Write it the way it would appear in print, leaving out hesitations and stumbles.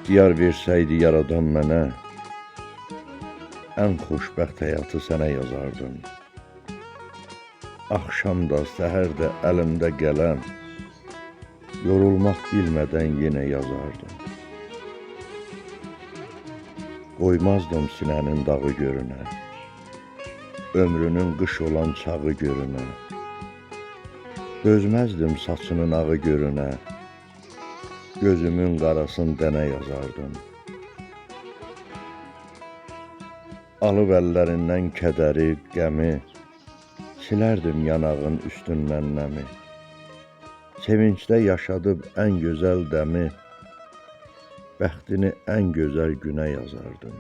İxtiyar versəydi yaradan mənə, ən xoşbəxt həyatı sənə yazardım. Axşam da, səhər də əlimdə qələm, yorulmaq bilmədən yenə yazardım. Qoymazdım sinənin dağı görünə, ömrünün qış olan çağı görünə. Dözməzdim saçının ağı görünə, gözümün qarasın dənə yazardım. Alıb əllərindən kədəri, qəmi, silərdim yanağın üstündən nəmi. Sevincdə yaşadıb ən gözəl dəmi, bəxtini ən gözəl günə yazardım.